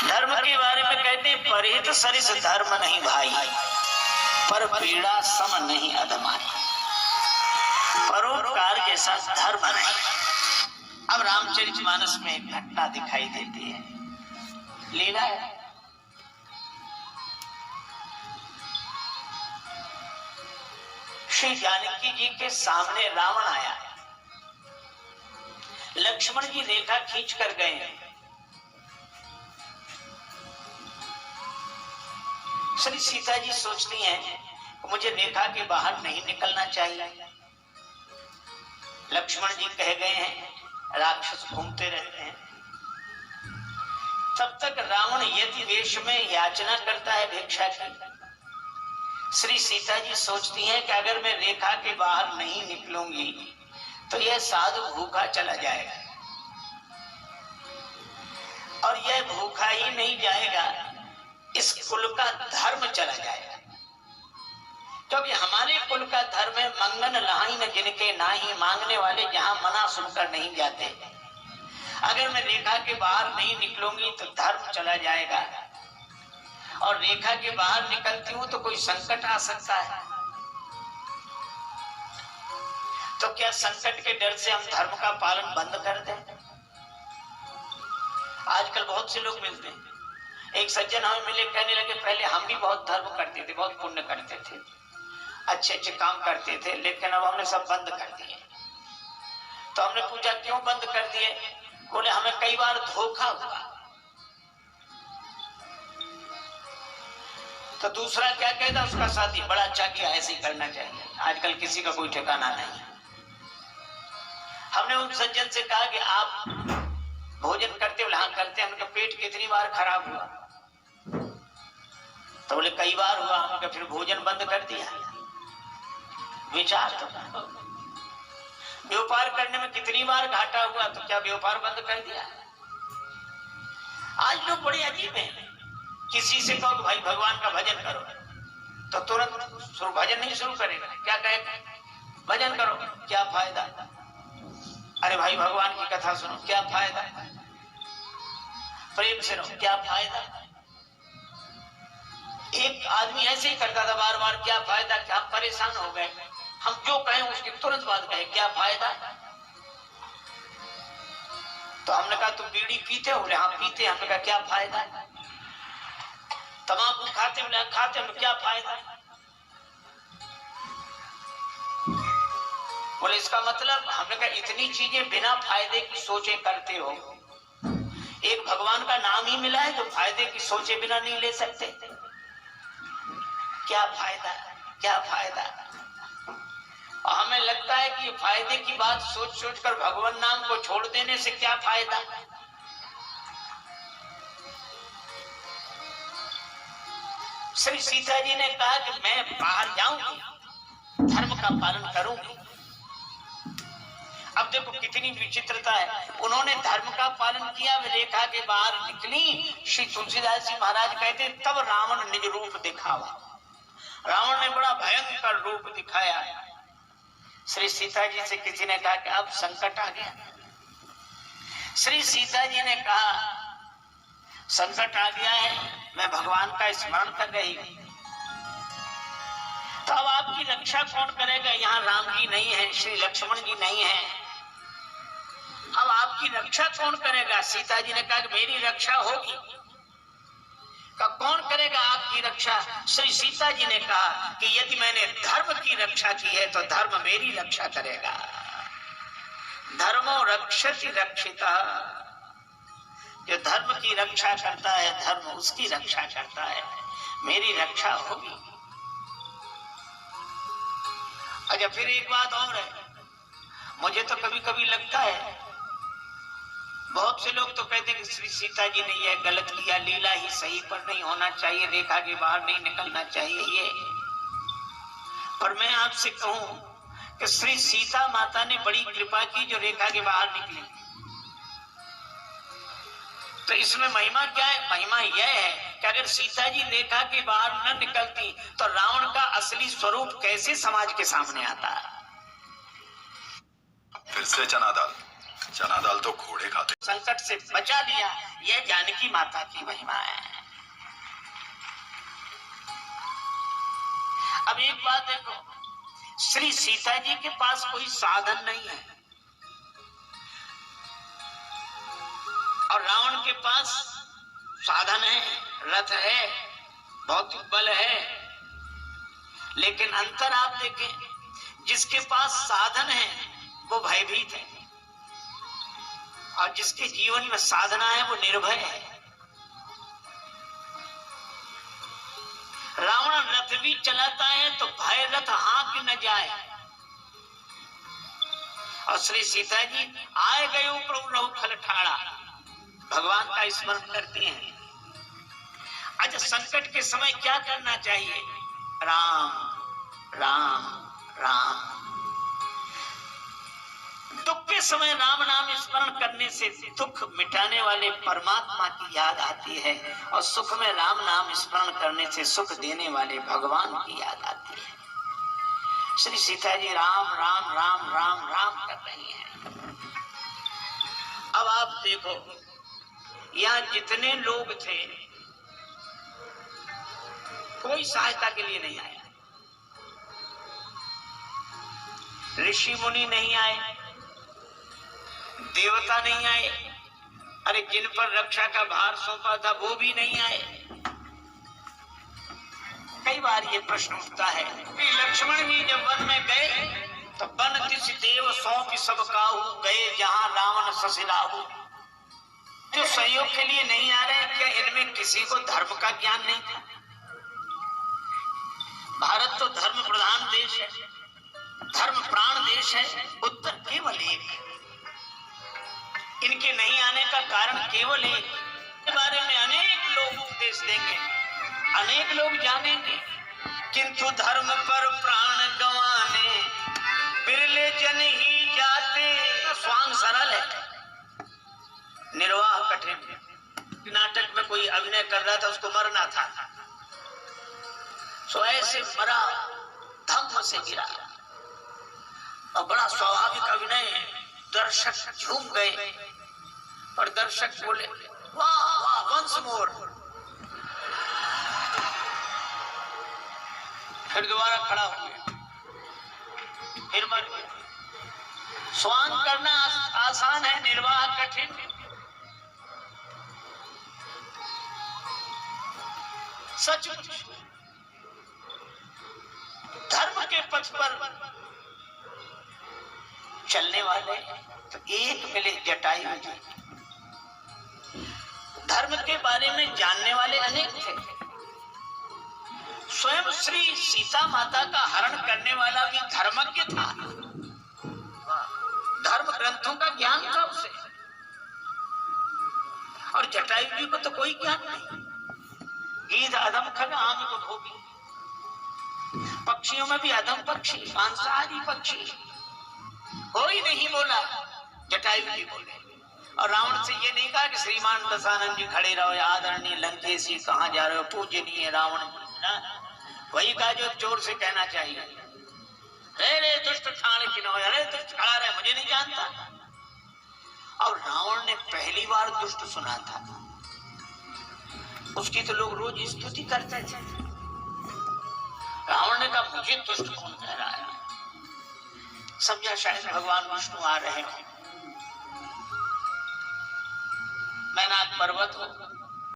धर्म के बारे में कहते हैं, परिहित सरिस धर्म नहीं भाई, पर पीड़ा सम नहीं अधमाई। परोपकार जैसा धर्म नहीं। अब रामचरितमानस में एक घटना दिखाई देती है, लीला है। श्री जानकी जी के सामने रावण आया, लक्ष्मण जी रेखा खींच कर गए। श्री सीता जी सोचती हैं मुझे रेखा के बाहर नहीं निकलना चाहिए। लक्ष्मण जी कह गए हैं राक्षस घूमते रहते हैं। तब तक रावण यति वेश में याचना करता है भिक्षा की। श्री सीता जी सोचती हैं कि अगर मैं रेखा के बाहर नहीं निकलूंगी तो यह साधु भूखा चला जाएगा, और यह भूखा ही नहीं जाएगा, इस कुल का धर्म चला जाएगा। क्योंकि हमारे कुल का धर्म है, मंगन लहाई न जिनके नाही, मांगने वाले जहां मना सुनकर नहीं जाते। अगर मैं रेखा के बाहर नहीं निकलूंगी तो धर्म चला जाएगा, और रेखा के बाहर निकलती हूं तो कोई संकट आ सकता है। तो क्या संकट के डर से हम धर्म का पालन बंद कर दें? आजकल बहुत से लोग मिलते हैं, एक सज्जन हमें मिले, कहने लगे पहले हम भी बहुत धर्म करते थे, बहुत पुण्य करते थे, अच्छे अच्छे काम करते थे, लेकिन अब हमने सब बंद कर दिए। तो हमने पूछा क्यों बंद कर दिए? बोले हमें कई बार धोखा हुआ। तो दूसरा क्या कहता, उसका साथी बड़ा अच्छा किया, ऐसे ही करना चाहिए। आजकल किसी का कोई ठिकाना नहीं। हमने उन सज्जन से कहा कि आप भोजन करते हो? हाँ करते हैं। उनका पेट कितनी बार खराब हुआ? तो बोले कई बार हुआ। हमने फिर भोजन बंद कर दिया। विचार तो व्यापार करने में कितनी बार घाटा हुआ, तो क्या व्यापार बंद कर दिया? आज लोग बड़े अजीब हैं। किसी से कहो भाई भगवान का भजन करो तो तुरंत भजन नहीं शुरू करेगा। क्या कहेगा? भजन करो, क्या फायदा? अरे भाई भगवान की कथा सुनो, क्या फायदा? प्रेम से रहो, क्या फायदा? एक आदमी ऐसे ही करता था बार बार, क्या फायदा? क्या परेशान हो गए, हम जो कहें उसकी तुरंत बात कहे, क्या फायदा? तो हमने कहा तुम बीड़ी पीते हो? बोले हाँ पीते। हमने कहा क्या फायदा? तंबाकू खाते? बोले खाते। हमने क्या फायदा? बोले इसका मतलब, हमने कहा इतनी चीजें बिना फायदे की सोचे करते हो, एक भगवान का नाम ही मिला है जो फायदे की सोचे बिना नहीं ले सकते। क्या फायदा? क्या फायदा? और हमें लगता है कि फायदे की बात सोच सोच कर भगवान नाम को छोड़ देने से क्या फायदा? श्री सीता जी ने कहा कि मैं बाहर जाऊंगी, धर्म का पालन करूंगी। अब देखो कितनी विचित्रता है। उन्होंने धर्म का पालन किया, वे रेखा के बाहर निकली। श्री तुलसीदास जी महाराज कहते तब रावण निज रूप दिखावा। रावण ने बड़ा भयंकर रूप दिखाया। श्री सीता जी से किसी ने कहा कि अब संकट आ गया। श्री सीता जी ने कहा संकट आ गया है, मैं भगवान का स्मरण कर रही हूं। तो अब आपकी रक्षा कौन करेगा? यहाँ राम जी नहीं है, श्री लक्ष्मण जी नहीं है, अब आपकी रक्षा कौन करेगा? सीता जी ने कहा कि मेरी रक्षा होगी। का कौन करेगा आपकी रक्षा? श्री सीता जी ने कहा कि यदि मैंने धर्म की रक्षा की है तो धर्म मेरी रक्षा करेगा। धर्मो रक्षति रक्षिता। जो धर्म की रक्षा करता है, धर्म उसकी रक्षा करता है, मेरी रक्षा होगी। अच्छा फिर एक बात और है, मुझे तो कभी कभी लगता है, बहुत से लोग तो कहते हैं कि श्री सीता जी ने यह गलत किया, लीला ही सही, पर नहीं होना चाहिए, रेखा के बाहर नहीं निकलना चाहिए ये। पर मैं आपसे कहूं कि श्री सीता माता ने बड़ी कृपा की जो रेखा के बाहर निकली। तो इसमें महिमा क्या है? महिमा यह है कि अगर सीता जी रेखा के बाहर न निकलती तो रावण का असली स्वरूप कैसे समाज के सामने आता? फिर से चना दाल, चना दाल तो घोड़े खाते। संकट से बचा लिया, यह जानकी माता की महिमा है। अब एक बात देखो, श्री सीता जी के पास कोई साधन नहीं है और रावण के पास साधन है, रथ है, भौतिक बल है, लेकिन अंतर आप देखें, जिसके पास साधन है वो भयभीत है और जिसके जीवन में साधना है वो निर्भय है। रावण रथ भी चलाता है तो भय रथ हाँक न जाए, और श्री सीता जी आए गए प्रभु रहु खल ठाड़ा, भगवान का स्मरण करती हैं। अच्छा, संकट के समय क्या करना चाहिए? राम राम राम। दुख के समय राम नाम स्मरण करने से दुख मिटाने वाले परमात्मा की याद आती है और सुख में राम नाम स्मरण करने से सुख देने वाले भगवान की याद आती है। श्री सीता जी राम राम राम राम राम कर रही हैं। अब आप देखो, यहाँ जितने लोग थे कोई सहायता के लिए नहीं आया, ऋषि मुनि नहीं आए, देवता नहीं आए, अरे जिन पर रक्षा का भार सौंपा था वो भी नहीं आए। कई बार ये प्रश्न उठता है कि लक्ष्मण जी जब वन में गए तो वन तिस देव सौंपि सब काहू, गए जहां रावण ससिलाहू। जो सहयोग के लिए नहीं आ रहे, क्या इनमें किसी को धर्म का ज्ञान नहीं था? भारत तो धर्म प्रधान देश है, धर्म प्राण देश है। उत्तर केवल एक, इनके नहीं आने का कारण केवल एक। के बारे में अनेक लोग उपदेश देंगे, अनेक लोग जानेंगे, किंतु धर्म पर प्राण गंवाने बिरले जन ही जाते। स्वांग सरल है, निर्वाह कठिन। नाटक में कोई अभिनय कर रहा था, उसको मरना था, सो ऐसे मरा, धम्म से गिरा और बड़ा स्वाभाविक अभिनय, दर्शक झूम गए और दर्शक बोले वाह वाह, वंस मोर। फिर दोबारा खड़ा हो गया, फिर मर गया। स्वांग करना आसान है, निर्वाह कठिन। सचमुच धर्म के पथ पर चलने वाले तो एक मिले जटायु जी, धर्म के बारे में जानने वाले अनेक थे। स्वयं श्री सीता माता का हरण करने वाला भी धर्मज्ञ था, धर्म ग्रंथों का ज्ञान था उसे, और जटायु जी को तो कोई ज्ञान नहीं। गीध अधम खग आम को धोबी, पक्षियों में भी अधम पक्षी, मांसाहारी पक्षी। कोई नहीं बोला, जटायु जी बोले। और रावण से ये नहीं कहा कि श्रीमान दशानंद जी खड़े रहो, आदरणीय लंकेशी कहाँ जा रहे हो, पूजनीय रावण। वही कहा जो चोर से कहना चाहिए, अरे दुष्ट ठाण किन्हों, अरे दुष्ट खड़ा रहे, मुझे नहीं जानता। और रावण ने पहली बार दुष्ट सुना था, उसकी तो लोग रोज स्तुति करते थे। रावण ने कहा मुझे दुष्ट कौन कह रहा है? समझा शायद भगवान विष्णु आ रहे हो। मैनाक पर्वत हो,